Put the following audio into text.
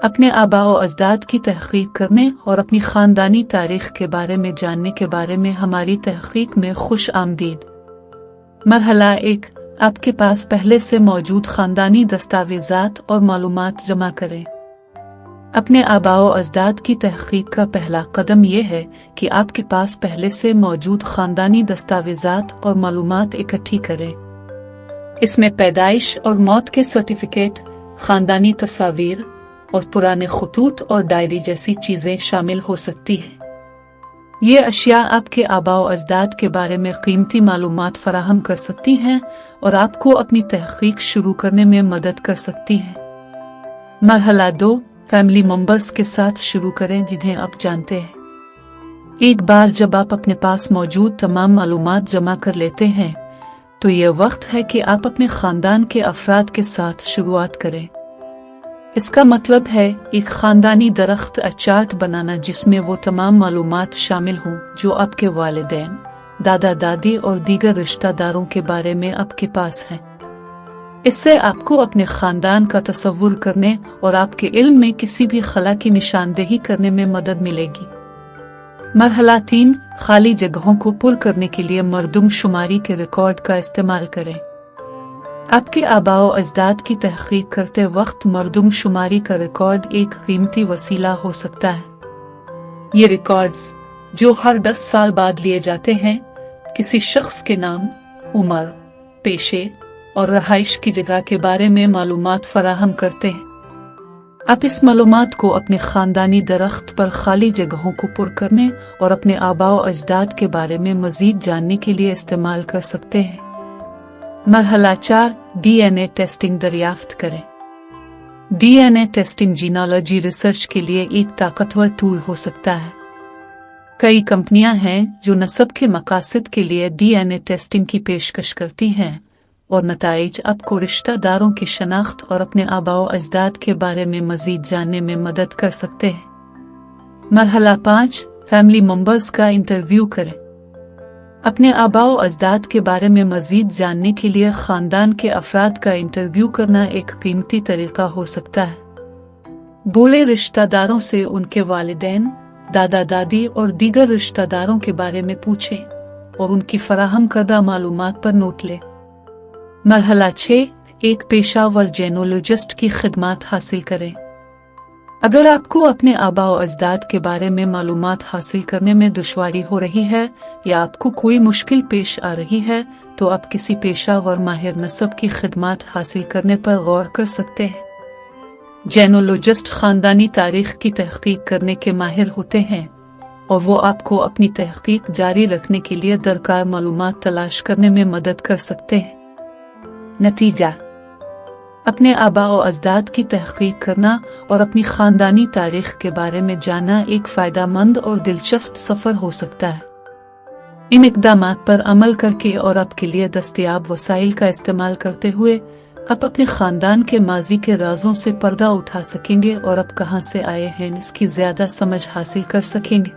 अपने आबा और अजदाद की तहकीक करने और अपनी ख़ानदानी तारीख़ के बारे में जानने के बारे में हमारी तहकीक में खुश आमदीद। मरहला 1, आपके पास पहले से मौजूद ख़ानदानी दस्तावेज़ात और मालूमात जमा करें। अपने आबा और अजदाद की तहकीक का पहला कदम यह है कि आपके पास पहले से मौजूद ख़ानदानी दस्तावेज़ात और मालूमात इकट्ठी करें। इसमें पैदाइश और मौत के सर्टिफिकेट, ख़ानदानी तस्वीर और पुराने खतूत और डायरी जैसी चीज़ें शामिल हो सकती हैं। ये अशिया आपके आबा और अजदाद के बारे में कीमती मालूमात फराहम कर सकती हैं और आपको अपनी तहकीक शुरू करने में मदद कर सकती हैं। मरहला 2, फैमिली मेंबर्स के साथ शुरू करें जिन्हें आप जानते हैं। एक बार जब आप अपने पास मौजूद तमाम मालूमात जमा कर लेते हैं तो ये वक्त है कि आप अपने ख़ानदान के अफराद के साथ शुरुआत करें। इसका मतलब है एक ख़ानदानी दरख्त चार्ट बनाना जिसमें वो तमाम मालूमात शामिल हों जो आपके वालिदैन, दादा दादी और दीगर रिश्तेदारों के बारे में आपके पास हैं। इससे आपको अपने ख़ानदान का तसव्वुर करने और आपके इल्म में किसी भी खला की निशानदेही करने में मदद मिलेगी। मरहला 3, खाली जगहों को पुर करने के लिए मरदमशुमारी के रिकॉर्ड का इस्तेमाल करें। आपके आबा और अजदाद की तहकीक करते वक्त मरदमशुमारी का रिकॉर्ड एक कीमती वसीला हो सकता है। ये रिकॉर्ड्स जो हर 10 साल बाद लिए जाते हैं किसी शख्स के नाम, उम्र, पेशे और रहाइश की जगह के बारे में मालूमात फराहम करते हैं। आप इस मालूमात को अपने ख़ानदानी दरख्त पर खाली जगहों को पुर करने और अपने आबा और अजदाद के बारे में मज़ीद जानने के लिए इस्तेमाल कर सकते हैं। मरहला 4, DNA टेस्टिंग दरियाफ्त करें। DNA टेस्टिंग जीनोलॉजी रिसर्च के लिए एक ताकतवर टूल हो सकता है। कई कंपनियां हैं जो नस्ब के मकासद के लिए DNA टेस्टिंग की पेशकश करती हैं और नताइज आपको रिश्तेदारों की शनाख्त और अपने आबा और अजदाद के बारे में मज़ीद जानने में मदद कर सकते हैं। मरहला 5, फैमिली मेंबर्स का इंटरव्यू करें। अपने आबा और अजदाद के बारे में मज़ीद जानने के लिए ख़ानदान के अफराद का इंटरव्यू करना एक कीमती तरीका हो सकता है। बूढ़े रिश्तेदारों से उनके वालिदैन, दादा दादी और दीगर रिश्तेदारों के बारे में पूछें और उनकी फराहम करदा मालूमात पर नोट लें। मरहला 6, एक पेशावर जेनोलॉजिस्ट की खिदमात हासिल करें। अगर आपको अपने आबा और अजदाद के बारे में मालूमात हासिल करने में दुश्वारी हो रही है या आपको कोई मुश्किल पेश आ रही है तो आप किसी पेशावर माहिर नस्ब की खिदमात हासिल करने पर गौर कर सकते हैं। जेनोलॉजिस्ट ख़ानदानी तारीख़ की तहकीक करने के माहिर होते हैं और वो आपको अपनी तहकीक जारी रखने के लिए दरकार मालूमात तलाश करने में मदद कर सकते हैं। नतीजा, अपने आबा और अजदाद की तहकीक करना और अपनी ख़ानदानी तारीख़ के बारे में जानना एक फ़ायदेमंद और दिलचस्प सफ़र हो सकता है। इन इक़दामात पर अमल करके और आपके लिए दस्तयाब वसाइल का इस्तेमाल करते हुए आप अपने ख़ानदान के माजी के राज़ों से पर्दा उठा सकेंगे और आप कहाँ से आए हैं इसकी ज़्यादा समझ हासिल कर सकेंगे।